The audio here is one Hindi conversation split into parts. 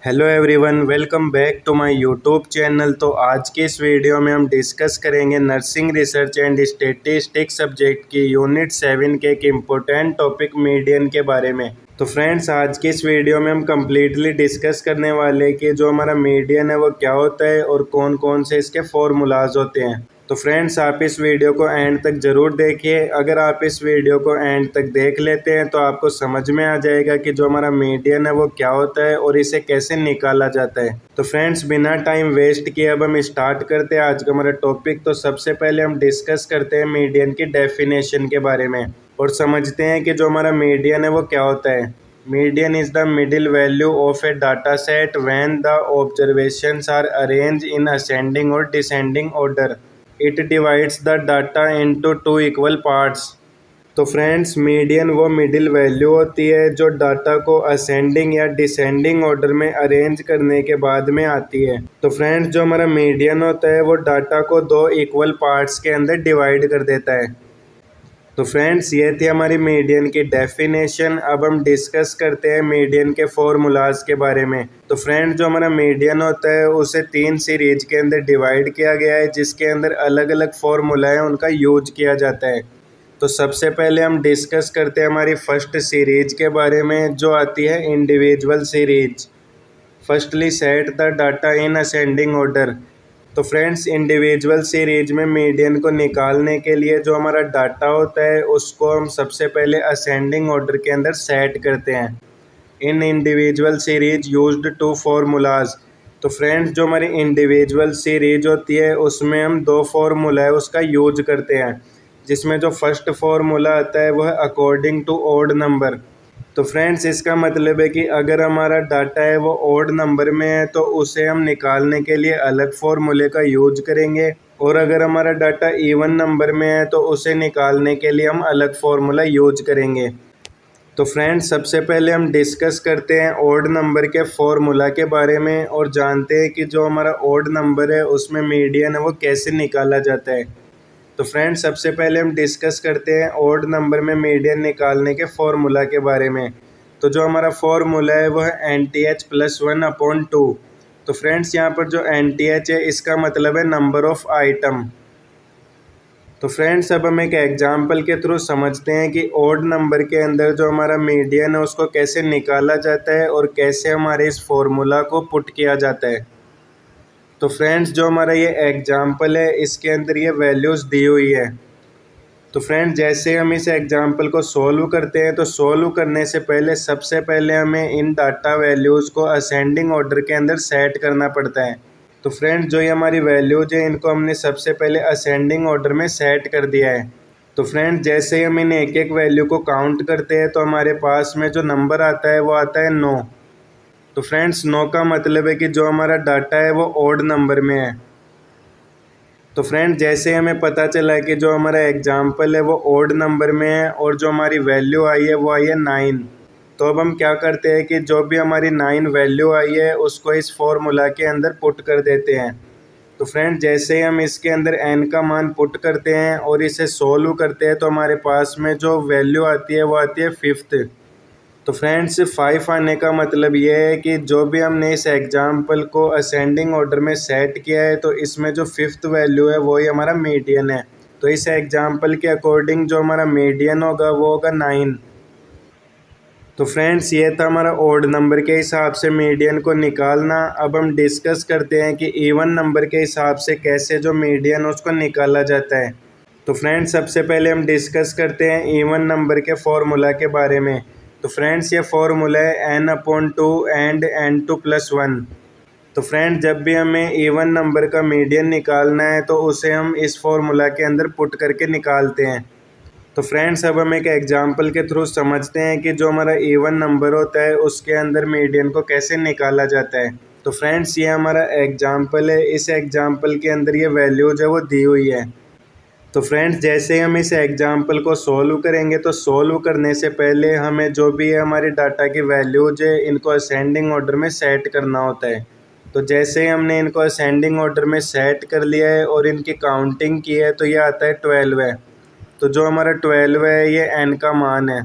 Hello everyone, welcome back to my YouTube channel. तो आज के इस वीडियो में हम डिस्कस करेंगे nursing research and statistics subject की यूनिट 7 के एक इम्पोर्टेंट टॉपिक मीडियन के बारे में। तो फ्रेंड्स, आज के इस वीडियो में हम कम्प्लीटली डिस्कस करने वाले कि जो हमारा मीडियन है वो क्या होता है और कौन कौन से इसके फॉर्मूलाज होते हैं। तो फ्रेंड्स, आप इस वीडियो को एंड तक ज़रूर देखिए। अगर आप इस वीडियो को एंड तक देख लेते हैं तो आपको समझ में आ जाएगा कि जो हमारा मीडियन है वो क्या होता है और इसे कैसे निकाला जाता है। तो फ्रेंड्स, बिना टाइम वेस्ट किए अब हम स्टार्ट करते हैं आज का हमारा टॉपिक। तो सबसे पहले हम डिस्कस करते हैं मीडियन की डेफिनेशन के बारे में और समझते हैं कि जो हमारा मीडियन है वो क्या होता है। Median is the middle value of a data set when the observations are arrange in ascending और descending order. It divides the data into two equal parts. तो फ्रेंड्स, मीडियन वो मिडिल वैल्यू होती है जो डाटा को असेंडिंग या डिसेंडिंग ऑर्डर में अरेंज करने के बाद में आती है। तो फ्रेंड्स, जो हमारा मीडियन होता है वो डाटा को दो इक्वल पार्ट्स के अंदर डिवाइड कर देता है। तो फ्रेंड्स, ये थी हमारी मीडियन की डेफिनेशन। अब हम डिस्कस करते हैं मीडियन के फॉर्मूलाज के बारे में। तो फ्रेंड्स, जो हमारा मीडियन होता है उसे 3 सीरीज के अंदर डिवाइड किया गया है, जिसके अंदर अलग अलग फॉर्मूला है उनका यूज किया जाता है। तो सबसे पहले हम डिस्कस करते हैं हमारी फर्स्ट सीरीज के बारे में, जो आती है individual series. Firstly set the data in ascending order. तो फ्रेंड्स, इंडिविजुअल सीरीज में मीडियन को निकालने के लिए जो हमारा डाटा होता है उसको हम सबसे पहले असेंडिंग ऑर्डर के अंदर सेट करते हैं। इन individual series used to formulas. तो फ्रेंड्स, जो हमारी इंडिविजुअल सीरीज होती है उसमें हम 2 फॉर्मूला है उसका यूज करते हैं, जिसमें जो फर्स्ट फॉर्मूला आता है वह अकॉर्डिंग टू ओड नंबर। तो फ्रेंड्स, इसका मतलब है कि अगर हमारा डाटा है वो ओड नंबर में है तो उसे हम निकालने के लिए अलग फॉर्मूले का यूज करेंगे, और अगर हमारा डाटा इवन नंबर में है तो उसे निकालने के लिए हम अलग फॉर्मूला यूज करेंगे। तो फ्रेंड्स, सबसे पहले हम डिस्कस करते हैं ओड नंबर के फॉर्मूला के बारे में और जानते हैं कि जो हमारा ओड नंबर है उसमें मीडियन है वो कैसे निकाला जाता है। तो फ्रेंड्स, सबसे पहले हम डिस्कस करते हैं ओड नंबर में मीडियन निकालने के फॉर्मूला के बारे में। तो जो हमारा फॉर्मूला है वो है NTH+1/2। तो फ्रेंड्स, यहाँ पर जो NTH है इसका मतलब है नंबर ऑफ आइटम। तो फ्रेंड्स, अब हम एक एग्जांपल के थ्रू समझते हैं कि ओड नंबर के अंदर जो हमारा मीडियन है उसको कैसे निकाला जाता है और कैसे हमारे इस फॉर्मूला को पुट किया जाता है। तो फ्रेंड्स, जो हमारा ये एग्जांपल है इसके अंदर ये वैल्यूज़ दी हुई है। तो फ्रेंड्स, जैसे हम इस एग्जांपल को सॉल्व करते हैं तो सॉल्व करने से पहले सबसे पहले हमें इन डाटा वैल्यूज़ को असेंडिंग ऑर्डर के अंदर सेट करना पड़ता है। तो फ्रेंड्स, जो ये हमारी वैल्यूज़ है इनको हमने सबसे पहले असेंडिंग ऑर्डर में सेट कर दिया है। तो फ्रेंड्स, जैसे ही हम इन एक एक वैल्यू को काउंट करते हैं तो हमारे पास में जो नंबर आता है वो आता है 9। तो फ्रेंड्स, 9 का मतलब है कि जो हमारा डाटा है वो ओड नंबर में है। तो फ्रेंड्स, जैसे हमें पता चला है कि जो हमारा एग्जाम्पल है वो ओड नंबर में है और जो हमारी वैल्यू आई है वो आई है 9। तो अब हम क्या करते हैं कि जो भी हमारी 9 वैल्यू आई है उसको इस फॉर्मूला के अंदर पुट कर देते हैं। तो फ्रेंड्स, जैसे ही हम इसके अंदर n का मान पुट करते हैं और इसे सोल्व करते हैं तो हमारे पास में जो वैल्यू आती है वो आती है 5th। तो फ्रेंड्स, 5 आने का मतलब ये है कि जो भी हमने इस एग्जाम्पल को असेंडिंग ऑर्डर में सेट किया है तो इसमें जो 5th वैल्यू है वही हमारा मीडियन है। तो इस एग्जाम्पल के अकॉर्डिंग जो हमारा मीडियन होगा वो होगा 9। तो फ्रेंड्स, ये था हमारा ओड नंबर के हिसाब से मीडियन को निकालना। अब हम डिस्कस करते हैं कि इवन नंबर के हिसाब से कैसे जो मीडियन उसको निकाला जाता है। तो फ्रेंड्स, सबसे पहले हम डिस्कस करते हैं इवन नंबर के फॉर्मूला के बारे में। तो फ्रेंड्स, ये फॉर्मूला है n/2 एंड n2+1। तो फ्रेंड्स, जब भी हमें इवन नंबर का मीडियन निकालना है तो उसे हम इस फॉर्मूला के अंदर पुट करके निकालते हैं। तो फ्रेंड्स, अब हम एक एग्जांपल के थ्रू समझते हैं कि जो हमारा इवन नंबर होता है उसके अंदर मीडियन को कैसे निकाला जाता है। तो फ्रेंड्स, ये हमारा एग्जांपल है। इस एग्जांपल के अंदर ये वैल्यूज है वो दी हुई है। तो फ्रेंड्स, जैसे हम इस एग्जांपल को सॉल्व करेंगे तो सॉल्व करने से पहले हमें जो भी है हमारी डाटा की वैल्यूज है इनको असेंडिंग ऑर्डर में सेट करना होता है। तो जैसे ही हमने इनको असेंडिंग ऑर्डर में सेट कर लिया है और इनकी काउंटिंग की है तो ये आता है 12 है। तो जो हमारा 12 है ये n का मान है।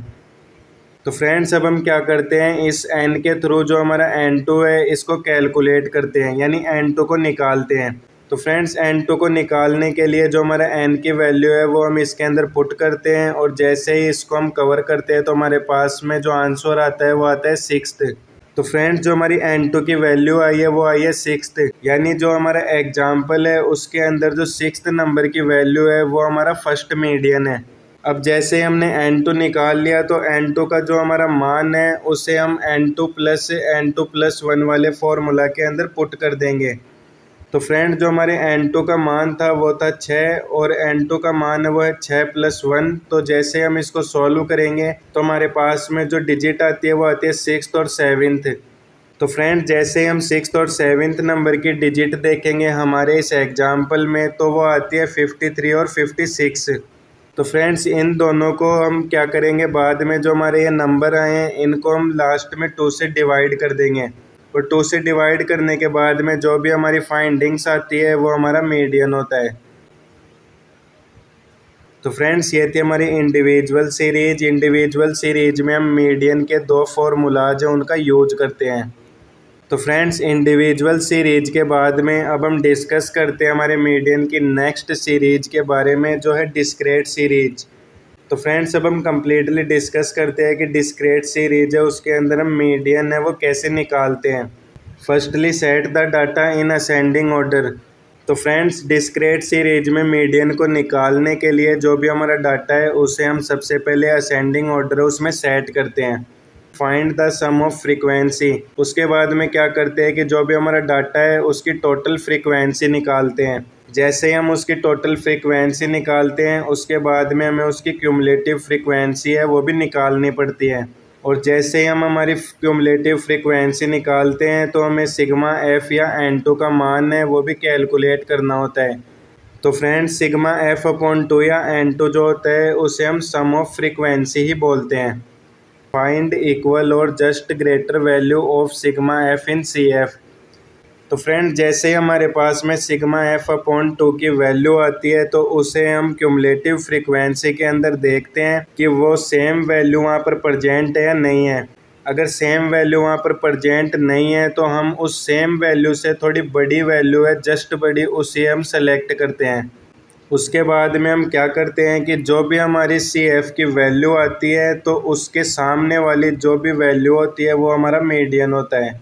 तो फ्रेंड्स अब हम क्या करते हैं, इस n के थ्रू जो हमारा n2 है इसको कैलकुलेट करते हैं, यानी n2 को निकालते हैं। तो फ्रेंड्स n2 को निकालने के लिए जो हमारा n की वैल्यू है वो हम इसके अंदर पुट करते हैं, और जैसे ही इसको हम कवर करते हैं तो हमारे पास में जो आंसर आता है वो आता है 6th। तो फ्रेंड्स जो हमारी n2 की वैल्यू आई है वो आई है 6th, यानी जो हमारा एग्जाम्पल है उसके अंदर जो 6th नंबर की वैल्यू है वो हमारा फर्स्ट मीडियन है। अब जैसे हमने n2 निकाल लिया तो n2 का जो हमारा मान है उसे हम n2 प्लस 1 वाले फॉर्मूला के अंदर पुट कर देंगे। तो फ्रेंड जो हमारे n2 का मान था वो था 6, और n2 का मान है वो है 6 + 1। तो जैसे हम इसको सॉल्व करेंगे तो हमारे पास में जो डिजिट आती है वो आती है 6th और 7th। तो फ्रेंड जैसे हम 6th और 7th नंबर की डिजिट देखेंगे हमारे इस एग्जाम्पल में तो वो आती है 53 और 56। तो फ्रेंड्स इन दोनों को हम क्या करेंगे, बाद में जो हमारे ये नंबर आए हैं इनको हम लास्ट में 2 से डिवाइड कर देंगे, और 2 से डिवाइड करने के बाद में जो भी हमारी फाइंडिंग्स आती है वो हमारा मीडियन होता है। तो फ्रेंड्स ये थी हमारी इंडिविजुअल सीरीज में हम मीडियन के 2 फॉर्मूलाज हैं उनका यूज करते हैं। तो फ्रेंड्स इंडिविजुअल सीरीज के बाद में अब हम डिस्कस करते हैं हमारे मीडियन की नेक्स्ट सीरीज के बारे में, जो है डिस्क्रीट सीरीज। तो फ्रेंड्स अब हम कम्प्लीटली डिस्कस करते हैं कि डिस्क्रीट सीरीज है उसके अंदर हम मीडियन है वो कैसे निकालते हैं। Firstly set the data in ascending order. तो फ्रेंड्स डिस्क्रीट सीरीज में मीडियन को निकालने के लिए जो भी हमारा डाटा है उसे हम सबसे पहले असेंडिंग ऑर्डर है उसमें सेट करते हैं। Find the sum of frequency, उसके बाद में क्या करते हैं कि जो भी हमारा डाटा है उसकी टोटल फ्रीक्वेंसी निकालते हैं। जैसे ही हम उसकी टोटल फ्रीक्वेंसी निकालते हैं उसके बाद में हमें उसकी क्यूमुलेटिव फ्रीक्वेंसी है वो भी निकालनी पड़ती है, और जैसे ही हम हमारी क्यूमुलेटिव फ्रीक्वेंसी निकालते हैं तो हमें सिग्मा एफ या n2 का मान है वो भी कैलकुलेट करना होता है। तो फ्रेंड्स सिग्मा f/2 या n2 जो होता है उसे हम सम ऑफ फ्रीक्वेंसी ही बोलते हैं। फाइंड इक्वल और just greater value of sigma F in CF। तो फ्रेंड जैसे ही हमारे पास में सिग्मा f/2 की वैल्यू आती है तो उसे हम क्यूमुलेटिव फ्रीक्वेंसी के अंदर देखते हैं कि वो सेम वैल्यू वहाँ पर प्रेजेंट है या नहीं है। अगर सेम वैल्यू वहाँ पर प्रेजेंट नहीं है तो हम उस सेम वैल्यू से थोड़ी बड़ी वैल्यू है जस्ट बड़ी उसे हम सेलेक्ट करते हैं। उसके बाद में हम क्या करते हैं कि जो भी हमारी CF की वैल्यू आती है तो उसके सामने वाली जो भी वैल्यू होती है वो हमारा मीडियन होता है।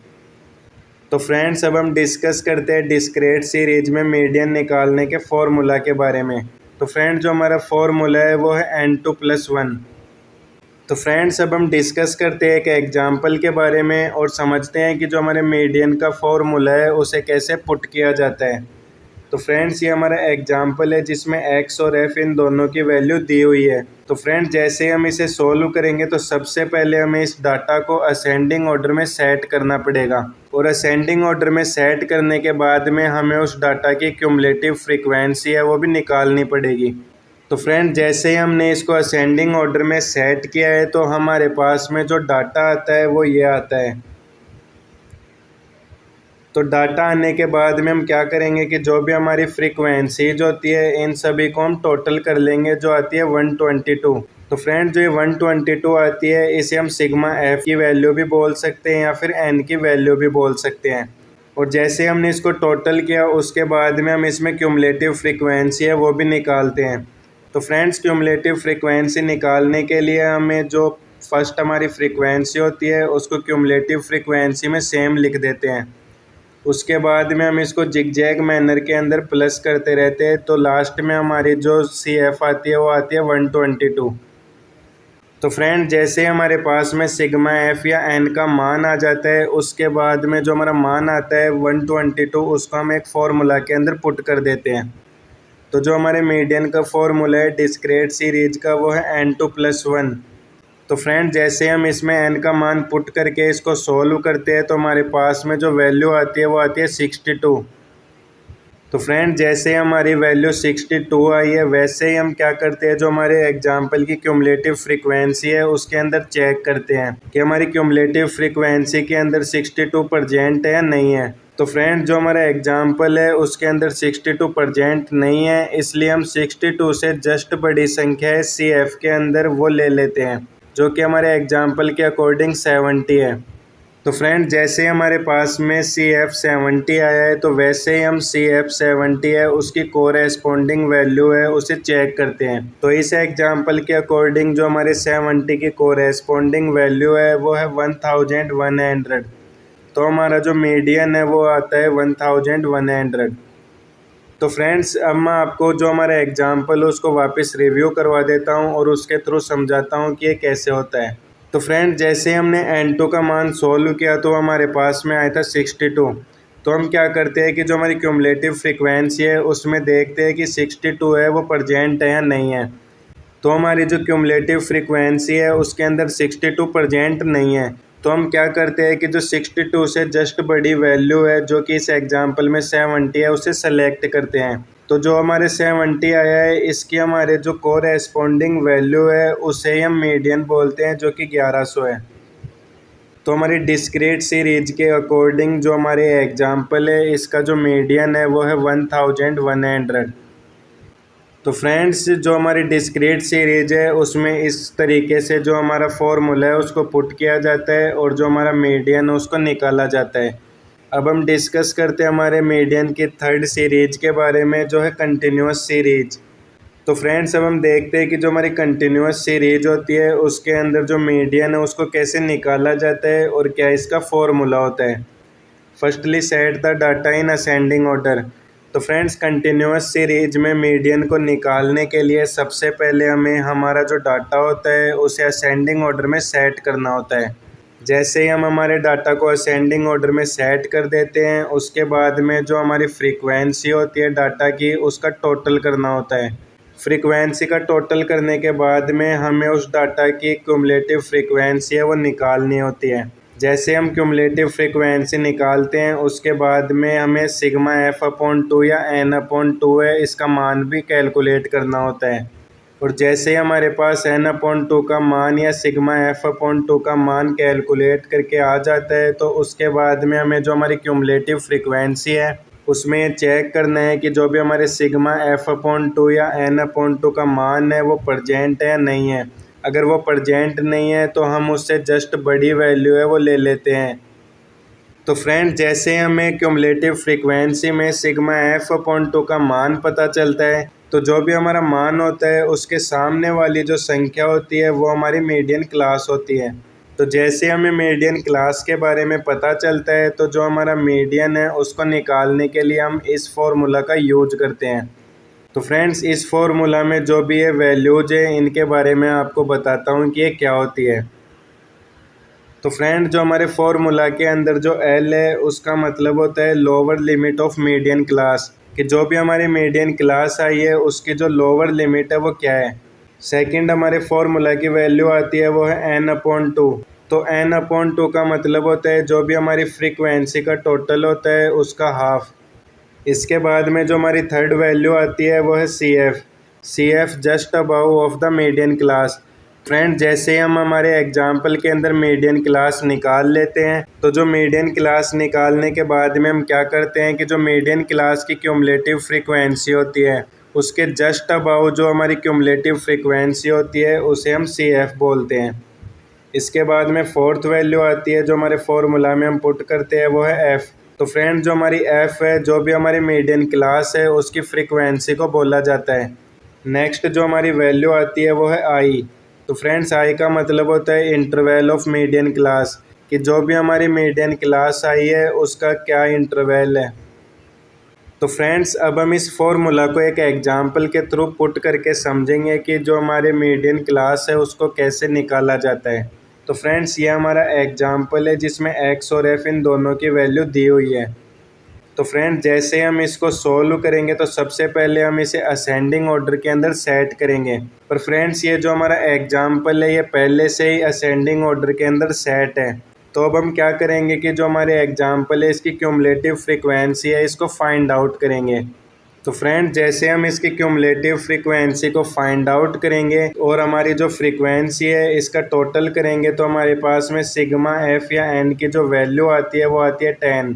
तो फ्रेंड्स अब हम डिस्कस करते हैं डिस्क्रीट सीरीज में मीडियन निकालने के फॉर्मूला के बारे में। तो फ्रेंड्स जो हमारा फॉर्मूला है वो है n2 + 1। तो फ्रेंड्स अब हम डिस्कस करते हैं एक एग्जांपल के बारे में और समझते हैं कि जो हमारे मीडियन का फॉर्मूला है उसे कैसे पुट किया जाता है। तो फ्रेंड्स ये हमारा एग्जांपल है जिसमें x और f इन दोनों की वैल्यू दी हुई है। तो फ्रेंड्स जैसे हम इसे सोल्व करेंगे तो सबसे पहले हमें इस डाटा को असेंडिंग ऑर्डर में सेट करना पड़ेगा, और असेंडिंग ऑर्डर में सेट करने के बाद में हमें उस डाटा की क्यूमुलेटिव फ्रीक्वेंसी है वो भी निकालनी पड़ेगी। तो फ्रेंड जैसे ही हमने इसको असेंडिंग ऑर्डर में सेट किया है तो हमारे पास में जो डाटा आता है वो ये आता है। तो डाटा आने के बाद में हम क्या करेंगे कि जो भी हमारी फ्रीक्वेंसीज होती है इन सभी को हम टोटल कर लेंगे, जो आती है 122। तो फ्रेंड जो ये 122 आती है इसे हम सिग्मा एफ की वैल्यू भी बोल सकते हैं या फिर एन की वैल्यू भी बोल सकते हैं। और जैसे हमने इसको टोटल किया उसके बाद में हम इसमें क्यूमुलेटिव फ्रीक्वेंसी है वो भी निकालते हैं। तो फ्रेंड्स क्यूमुलेटिव फ्रीक्वेंसी निकालने के लिए हमें जो फर्स्ट हमारी फ्रीक्वेंसी होती है उसको क्यूमुलेटिव फ्रीक्वेंसी में सेम लिख देते हैं। उसके बाद में हम इसको जिगजैग मैनर के अंदर प्लस करते रहते हैं, तो लास्ट में हमारी जो CF आती है वो आती है 122। तो फ्रेंड जैसे हमारे पास में सिग्मा एफ या एन का मान आ जाता है उसके बाद में जो हमारा मान आता है 122 उसको हम एक फार्मूला के अंदर पुट कर देते हैं। तो जो हमारे मीडियन का फार्मूला है डिस्क्रीट सीरीज का वो है n2 + 1। तो फ्रेंड जैसे हम इसमें n का मान पुट करके इसको सोल्व करते हैं तो हमारे पास में जो वैल्यू आती है वो आती है 62। तो फ्रेंड जैसे हमारी वैल्यू 62 आई है वैसे ही हम क्या करते हैं, जो हमारे एग्जाम्पल की क्यूमुलेटिव फ्रीक्वेंसी है उसके अंदर चेक करते हैं कि हमारी क्यूमुलेटिव फ्रीक्वेंसी के अंदर 62 प्रेजेंट है या नहीं है। तो फ्रेंड जो हमारा एग्जाम्पल है उसके अंदर 62 प्रेजेंट नहीं है, इसलिए हम 62 से जस्ट बड़ी संख्या है CF के अंदर वो ले लेते हैं। जो कि हमारे एग्जाम्पल के अकॉर्डिंग 70 है। तो फ्रेंड जैसे हमारे पास में CF70 आया है तो वैसे ही हम CF70 है उसकी कोरेस्पोंडिंग वैल्यू है उसे चेक करते हैं। तो इस एग्जांपल के अकॉर्डिंग जो हमारे 70 की कोरेस्पोंडिंग वैल्यू है वो है 1100। तो हमारा जो मीडियन है वो आता है 1100। तो फ्रेंड्स अब मैं आपको जो हमारा एग्जाम्पल है उसको वापस रिव्यू करवा देता हूँ और उसके थ्रू समझाता हूँ कि ये कैसे होता है। तो फ्रेंड जैसे हमने N2 का मान सोल्व किया तो हमारे पास में आया था 62। तो हम क्या करते हैं कि जो हमारी क्यूमुलेटिव फ्रीक्वेंसी है उसमें देखते हैं कि 62 है वो प्रेजेंट है या नहीं है। तो हमारी जो क्यूमुलेटिव फ्रीक्वेंसी है उसके अंदर 62 प्रेजेंट नहीं है। तो हम क्या करते हैं कि जो 62 से जस्ट बड़ी वैल्यू है जो कि इस एग्जांपल में 70 है उसे सेलेक्ट करते हैं। तो जो हमारे 70 आया है इसकी हमारे जो कोरेस्पोंडिंग वैल्यू है उसे ही हम मीडियन बोलते हैं जो कि 1100 है। तो हमारी डिस्क्रीट सीरीज के अकॉर्डिंग जो हमारे एग्जांपल है इसका जो मीडियन है वो है 1100। तो फ्रेंड्स जो हमारी डिस्क्रीट सीरीज है उसमें इस तरीके से जो हमारा फॉर्मूला है उसको पुट किया जाता है और जो हमारा मीडियन है उसको निकाला जाता है। अब हम डिस्कस करते हैं हमारे मीडियन की थर्ड सीरीज के बारे में जो है कंटिन्यूस सीरीज। तो फ्रेंड्स अब हम देखते हैं कि जो हमारी कंटिन्यूस सीरीज होती है उसके अंदर जो मीडियन है उसको कैसे निकाला जाता है और क्या इसका फॉर्मूला होता है। Firstly set the data in ascending order. तो फ्रेंड्स कंटिन्यूस सीरीज में मीडियन को निकालने के लिए सबसे पहले हमें हमारा जो डाटा होता है उसे असेंडिंग ऑर्डर में सेट करना होता है। जैसे ही हम हमारे डाटा को असेंडिंग ऑर्डर में सेट कर देते हैं उसके बाद में जो हमारी फ्रीक्वेंसी होती है डाटा की उसका टोटल करना होता है। फ्रीक्वेंसी का टोटल करने के बाद में हमें उस डाटा की क्यूमुलेटिव फ्रीक्वेंसी है वो निकालनी होती है। जैसे हम क्यूमुलेटिव फ्रीक्वेंसी निकालते हैं उसके बाद में हमें सिग्मा F/2 या N/2 है इसका मान भी कैलकुलेट करना होता है। और जैसे ही हमारे पास N/2 का मान या सिग्मा F/2 का मान कैलकुलेट करके आ जाता है तो उसके बाद में हमें जो हमारी क्यूमुलेटिव फ्रीक्वेंसी है उसमें ये चेक करना है कि जो भी हमारे सिग्मा F/2 या N/2 का मान है वो प्रेजेंट है या नहीं है। अगर वो प्रेजेंट नहीं है तो हम उससे जस्ट बड़ी वैल्यू है वो ले लेते हैं। तो फ्रेंड जैसे हमें क्यूमुलेटिव फ्रीक्वेंसी में सिग्मा F/2 का मान पता चलता है तो जो भी हमारा मान होता है उसके सामने वाली जो संख्या होती है वो हमारी मीडियन क्लास होती है। तो जैसे हमें मीडियन क्लास के बारे में पता चलता है तो जो हमारा मीडियन है उसको निकालने के लिए हम इस फॉर्मूला का यूज करते हैं। तो फ्रेंड्स इस फॉर्मूला में जो भी ये वैल्यूज है इनके बारे में आपको बताता हूँ कि ये क्या होती है। तो फ्रेंड जो हमारे फॉर्मूला के अंदर जो L है उसका मतलब होता है lower limit of median class, कि जो भी हमारी मीडियन क्लास आई है उसकी जो लोअर लिमिट है वो क्या है। सेकंड हमारे फॉर्मूला की वैल्यू आती है वो है N/2। तो N/2 का मतलब होता है जो भी हमारी फ्रीक्वेंसी का टोटल होता है उसका हाफ। इसके बाद में जो हमारी थर्ड वैल्यू आती है वो है CF just above of the median class. Friend जैसे हम हमारे एग्जाम्पल के अंदर मीडियन क्लास निकाल लेते हैं तो जो मीडियन क्लास निकालने के बाद में हम क्या करते हैं कि जो मीडियन क्लास की क्यूमुलेटिव फ्रीक्वेंसी होती है उसके जस्ट अबव जो हमारी क्यूमुलेटिव फ्रीक्वेंसी होती है उसे हम CF बोलते हैं। इसके बाद में फोर्थ वैल्यू आती है जो हमारे फॉर्मूला में हम पुट करते हैं वो है F। तो फ्रेंड जो हमारी F है जो भी हमारी मीडियन क्लास है उसकी फ्रीक्वेंसी को बोला जाता है। नेक्स्ट जो हमारी वैल्यू आती है वो है I। तो फ्रेंड्स I का मतलब होता है इंटरवल ऑफ मीडियन क्लास, कि जो भी हमारी मीडियन क्लास आई है उसका क्या इंटरवल है। तो फ्रेंड्स अब हम इस फॉर्मूला को एक एग्जांपल के थ्रू पुट करके समझेंगे कि जो हमारे मीडियन क्लास है उसको कैसे निकाला जाता है। तो फ्रेंड्स ये हमारा एग्जांपल है जिसमें X और F इन दोनों की वैल्यू दी हुई है। तो फ्रेंड जैसे हम इसको सोल्व करेंगे तो सबसे पहले हम इसे असेंडिंग ऑर्डर के अंदर सेट करेंगे। पर फ्रेंड्स ये जो हमारा एग्जांपल है ये पहले से ही असेंडिंग ऑर्डर के अंदर सेट है। तो अब हम क्या करेंगे कि जो हमारे एग्जांपल है इसकी क्यूमुलेटिव फ्रीक्वेंसी है इसको फाइंड आउट करेंगे। तो फ्रेंड जैसे हम इसकी क्यूमुलेटिव फ्रीक्वेंसी को फाइंड आउट करेंगे और हमारी जो फ्रीक्वेंसी है इसका टोटल करेंगे तो हमारे पास में सिग्मा F या N की जो वैल्यू आती है वो आती है 10।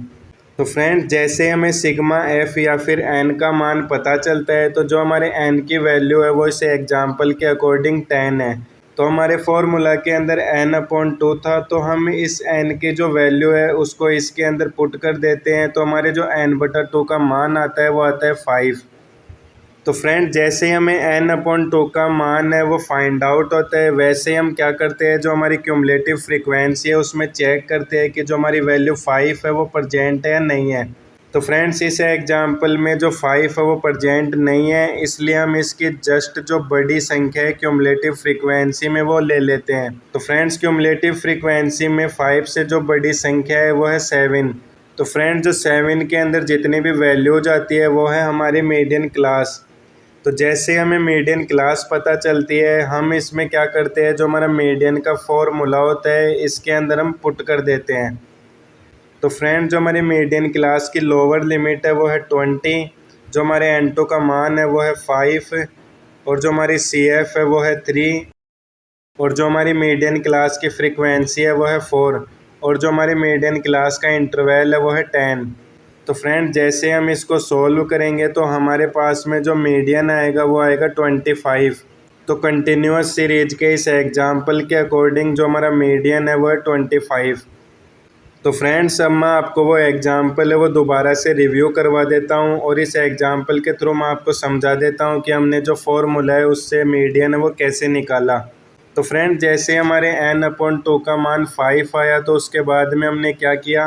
तो फ्रेंड जैसे हमें सिग्मा F या फिर N का मान पता चलता है तो जो हमारे N की वैल्यू है वो इस एग्जांपल के अकॉर्डिंग 10 है। तो हमारे फॉर्मूला के अंदर n/2 था, तो हम इस n की जो वैल्यू है उसको इसके अंदर पुट कर देते हैं, तो हमारे जो n/2 का मान आता है वो आता है 5। तो फ्रेंड जैसे ही हमें n/2 का मान है वो फाइंड आउट होता है, वैसे ही हम क्या करते हैं, जो हमारी क्यूमुलेटिव फ्रीक्वेंसी है उसमें चेक करते हैं कि जो हमारी वैल्यू 5 है वो प्रेजेंट है या नहीं है। तो फ्रेंड्स इस एग्जांपल में जो 5 है वो प्रेजेंट नहीं है, इसलिए हम इसकी जस्ट जो बड़ी संख्या है क्यूमुलेटिव फ्रीक्वेंसी में वो ले लेते हैं। तो फ्रेंड्स क्यूमुलेटिव फ्रीक्वेंसी में 5 से जो बड़ी संख्या है वो है 7। तो फ्रेंड्स जो 7 के अंदर जितनी भी वैल्यूज आती है वो है हमारी मीडियन क्लास। तो जैसे हमें मीडियन क्लास पता चलती है, हम इसमें क्या करते हैं, जो हमारा मीडियन का फॉर्मूला होता है इसके अंदर हम पुट कर देते हैं। तो फ्रेंड जो हमारी मीडियन क्लास की लोअर लिमिट है वो है 20, जो हमारे n2 का मान है वो है 5, और जो हमारी CF है वो है 3, और जो हमारी मीडियन क्लास की फ्रीक्वेंसी है वो है 4, और जो हमारी मीडियन क्लास का इंटरवल है वो है 10। तो फ्रेंड जैसे हम इसको सोल्व करेंगे तो हमारे पास में जो मीडियन आएगा वो आएगा 25। तो कंटिन्यूस सीरीज के इस एग्जांपल के अकॉर्डिंग जो हमारा मीडियन है वो है 25। तो फ्रेंड्स अब मैं आपको वो एग्जांपल है वो दोबारा से रिव्यू करवा देता हूँ, और इस एग्जांपल के थ्रू मैं आपको समझा देता हूँ कि हमने जो फॉर्मूला है उससे मीडियन है वो कैसे निकाला। तो फ्रेंड जैसे हमारे n/2 का मान 5 आया, तो उसके बाद में हमने क्या किया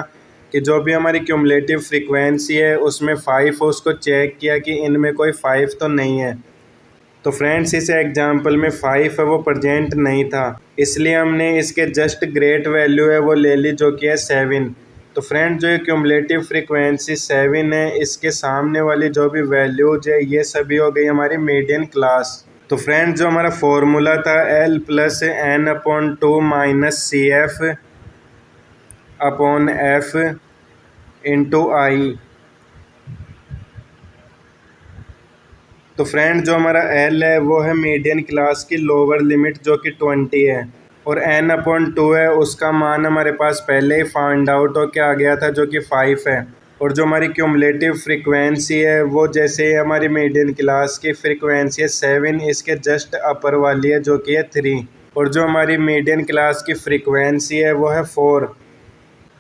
कि जो भी हमारी क्यूमुलेटिव फ्रीक्वेंसी है उसमें 5 हो, उसको चेक किया कि इनमें कोई 5 तो नहीं है। तो फ्रेंड्स इस एग्जांपल में 5 है वो प्रेजेंट नहीं था, इसलिए हमने इसके जस्ट ग्रेट वैल्यू है वो ले ली जो कि है 7। तो फ्रेंड जो क्यूमुलेटिव फ्रीक्वेंसी 7 है, इसके सामने वाली जो भी वैल्यूज है ये सभी हो गई हमारी मीडियन क्लास। तो फ्रेंड जो हमारा फॉर्मूला था L + n/2 - CF upon F into I। तो फ्रेंड जो हमारा L है वो है मीडियन क्लास की लोअर लिमिट जो कि 20 है, और n/2 है उसका मान हमारे पास पहले ही फाइंड आउट हो के आ गया था जो कि 5 है। और जो हमारी क्यूमुलेटिव फ्रीक्वेंसी है वो जैसे हमारी मीडियन क्लास की फ्रीक्वेंसी है 7, इसके जस्ट अपर वाली है जो कि है 3, और जो हमारी मीडियन क्लास की फ्रीक्वेंसी है वो है 4,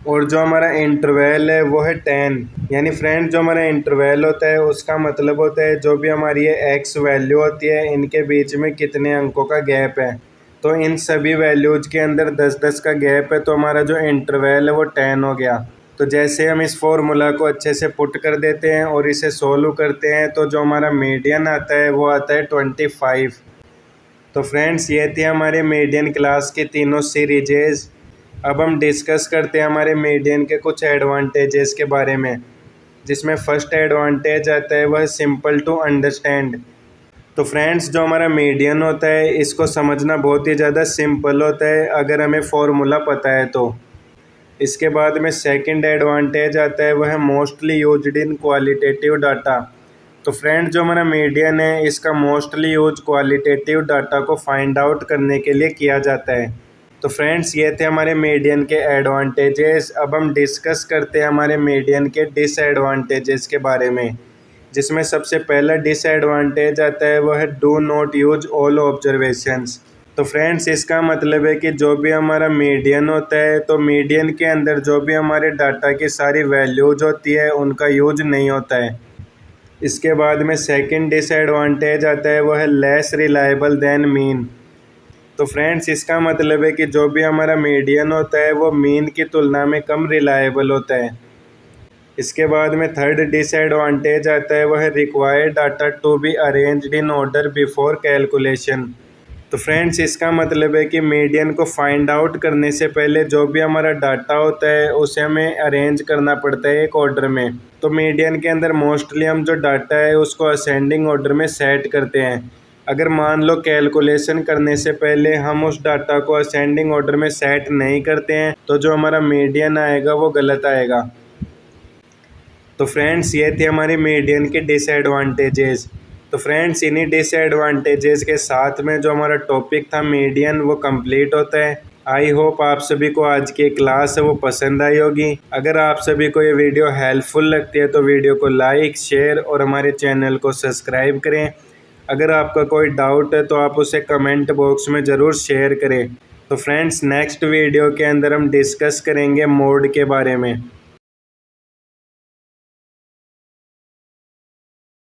और जो हमारा इंटरवल है वो है 10। यानी फ्रेंड जो हमारा इंटरवल होता है उसका मतलब होता है जो भी हमारी ये एक्स वैल्यू होती है इनके बीच में कितने अंकों का गैप है। तो इन सभी वैल्यूज के अंदर 10-10 का गैप है, तो हमारा जो इंटरवल है वो 10 हो गया। तो जैसे हम इस फॉर्मूला को अच्छे से पुट कर देते हैं और इसे सोल्व करते हैं, तो जो हमारा मीडियन आता है वो आता है 25। तो फ्रेंड्स ये थी हमारे मीडियन क्लास की तीनों सीरीजेज़। अब हम डिस्कस करते हैं हमारे मीडियन के कुछ एडवांटेजेस के बारे में, जिसमें फर्स्ट एडवांटेज आता है वह सिंपल टू अंडरस्टैंड। तो फ्रेंड्स जो हमारा मीडियन होता है इसको समझना बहुत ही ज़्यादा सिंपल होता है अगर हमें फॉर्मूला पता है तो। इसके बाद में सेकंड एडवांटेज आता है वह mostly used in qualitative data. तो फ्रेंड जो हमारा मीडियन है इसका मोस्टली यूज क्वालिटेटिव डाटा को फाइंड आउट करने के लिए किया जाता है। तो फ्रेंड्स ये थे हमारे मीडियन के एडवांटेजेस। अब हम डिस्कस करते हैं हमारे मीडियन के डिसएडवांटेजेस के बारे में, जिसमें सबसे पहला डिसएडवांटेज आता है वो है do not use all observations. तो फ्रेंड्स इसका मतलब है कि जो भी हमारा मीडियन होता है तो मीडियन के अंदर जो भी हमारे डाटा की सारी वैल्यूज होती है उनका यूज नहीं होता है। इसके बाद में सेकंड डिसएडवांटेज आता है वो है लेस रिलायबल देन मीन। तो फ्रेंड्स इसका मतलब है कि जो भी हमारा मीडियन होता है वो मीन की तुलना में कम रिलायबल होता है। इसके बाद में थर्ड डिसएडवांटेज आता है वह है required data to be arranged in order before calculation. तो फ्रेंड्स इसका मतलब है कि मीडियन को फाइंड आउट करने से पहले जो भी हमारा डाटा होता है उसे हमें अरेंज करना पड़ता है एक ऑर्डर में। तो मीडियन के अंदर मोस्टली हम जो डाटा है उसको असेंडिंग ऑर्डर में सेट करते हैं। अगर मान लो कैलकुलेशन करने से पहले हम उस डाटा को असेंडिंग ऑर्डर में सेट नहीं करते हैं तो जो हमारा मीडियन आएगा वो गलत आएगा। तो फ्रेंड्स ये थी हमारी मीडियन के डिसएडवांटेजेस। तो फ्रेंड्स इन्हीं डिसएडवांटेजेस के साथ में जो हमारा टॉपिक था मीडियन वो कंप्लीट होता है। आई होप आप सभी को आज की क्लास है वो पसंद आई होगी। अगर आप सभी को ये वीडियो हेल्पफुल लगती है तो वीडियो को लाइक शेयर और हमारे चैनल को सब्सक्राइब करें। अगर आपका कोई डाउट है तो आप उसे कमेंट बॉक्स में ज़रूर शेयर करें। तो फ्रेंड्स, नेक्स्ट वीडियो के अंदर हम डिस्कस करेंगे मोड के बारे में।